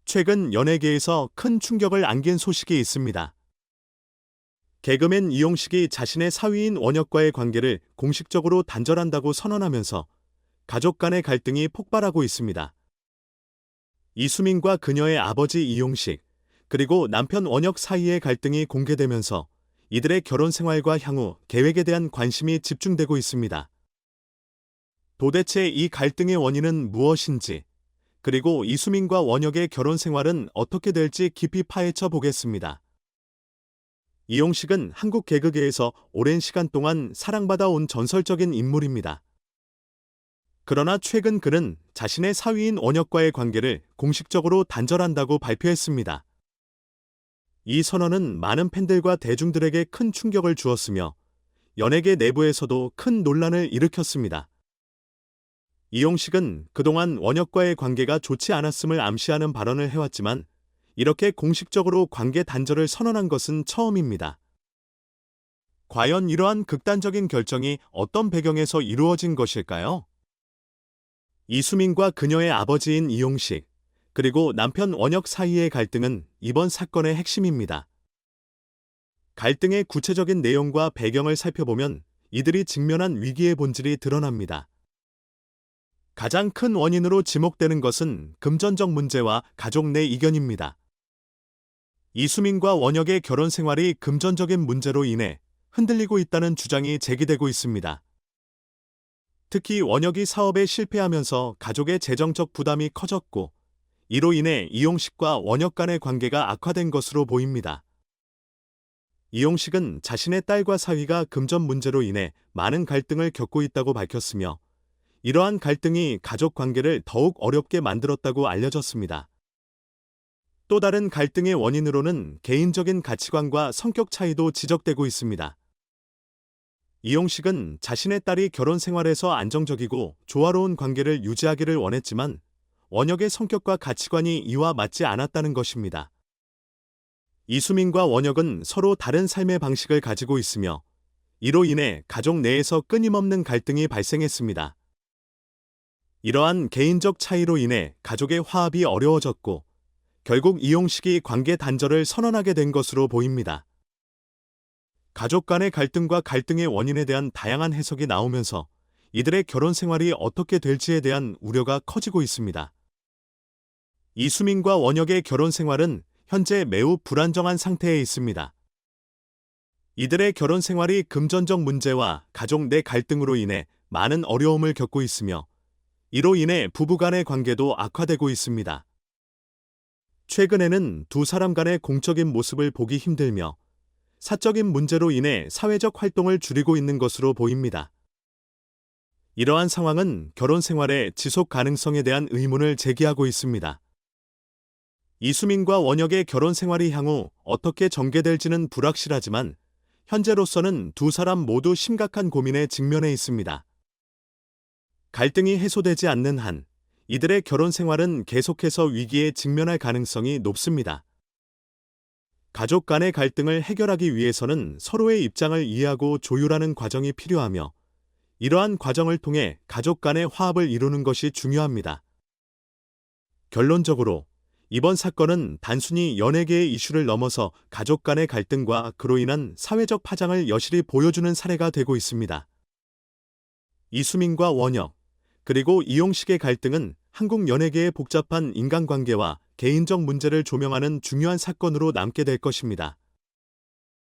최근 연예계에서 큰 충격을 안긴 소식이 있습니다. 개그맨 이용식이 자신의 사위인 원혁과의 관계를 공식적으로 단절한다고 선언하면서 가족 간의 갈등이 폭발하고 있습니다. 이수민과 그녀의 아버지 이용식, 그리고 남편 원혁 사이의 갈등이 공개되면서 이들의 결혼 생활과 향후 계획에 대한 관심이 집중되고 있습니다. 도대체 이 갈등의 원인은 무엇인지, 그리고 이수민과 원혁의 결혼 생활은 어떻게 될지 깊이 파헤쳐 보겠습니다. 이용식은 한국 개그계에서 오랜 시간 동안 사랑받아 온 전설적인 인물입니다. 그러나 최근 그는 자신의 사위인 원혁과의 관계를 공식적으로 단절한다고 발표했습니다. 이 선언은 많은 팬들과 대중들에게 큰 충격을 주었으며 연예계 내부에서도 큰 논란을 일으켰습니다. 이용식은 그동안 원혁과의 관계가 좋지 않았음을 암시하는 발언을 해왔지만 이렇게 공식적으로 관계 단절을 선언한 것은 처음입니다. 과연 이러한 극단적인 결정이 어떤 배경에서 이루어진 것일까요? 이수민과 그녀의 아버지인 이용식, 그리고 남편 원혁 사이의 갈등은 이번 사건의 핵심입니다. 갈등의 구체적인 내용과 배경을 살펴보면 이들이 직면한 위기의 본질이 드러납니다. 가장 큰 원인으로 지목되는 것은 금전적 문제와 가족 내 이견입니다. 이수민과 원혁의 결혼 생활이 금전적인 문제로 인해 흔들리고 있다는 주장이 제기되고 있습니다. 특히 원혁이 사업에 실패하면서 가족의 재정적 부담이 커졌고 이로 인해 이용식과 원혁 간의 관계가 악화된 것으로 보입니다. 이용식은 자신의 딸과 사위가 금전 문제로 인해 많은 갈등을 겪고 있다고 밝혔으며 이러한 갈등이 가족 관계를 더욱 어렵게 만들었다고 알려졌습니다. 또 다른 갈등의 원인으로는 개인적인 가치관과 성격 차이도 지적되고 있습니다. 이용식은 자신의 딸이 결혼 생활에서 안정적이고 조화로운 관계를 유지하기를 원했지만 원혁의 성격과 가치관이 이와 맞지 않았다는 것입니다. 이수민과 원혁은 서로 다른 삶의 방식을 가지고 있으며 이로 인해 가족 내에서 끊임없는 갈등이 발생했습니다. 이러한 개인적 차이로 인해 가족의 화합이 어려워졌고 결국 이용식이 관계 단절을 선언하게 된 것으로 보입니다. 가족 간의 갈등과 갈등의 원인에 대한 다양한 해석이 나오면서 이들의 결혼 생활이 어떻게 될지에 대한 우려가 커지고 있습니다. 이수민과 원혁의 결혼 생활은 현재 매우 불안정한 상태에 있습니다. 이들의 결혼 생활이 금전적 문제와 가족 내 갈등으로 인해 많은 어려움을 겪고 있으며 이로 인해 부부 간의 관계도 악화되고 있습니다. 최근에는 두 사람 간의 공적인 모습을 보기 힘들며 사적인 문제로 인해 사회적 활동을 줄이고 있는 것으로 보입니다. 이러한 상황은 결혼 생활의 지속 가능성에 대한 의문을 제기하고 있습니다. 이수민과 원혁의 결혼 생활이 향후 어떻게 전개될지는 불확실하지만 현재로서는 두 사람 모두 심각한 고민에 직면해 있습니다. 갈등이 해소되지 않는 한 이들의 결혼 생활은 계속해서 위기에 직면할 가능성이 높습니다. 가족 간의 갈등을 해결하기 위해서는 서로의 입장을 이해하고 조율하는 과정이 필요하며 이러한 과정을 통해 가족 간의 화합을 이루는 것이 중요합니다. 결론적으로 이번 사건은 단순히 연예계의 이슈를 넘어서 가족 간의 갈등과 그로 인한 사회적 파장을 여실히 보여주는 사례가 되고 있습니다. 이수민과 원혁, 그리고 이용식의 갈등은 한국 연예계의 복잡한 인간관계와 개인적 문제를 조명하는 중요한 사건으로 남게 될 것입니다.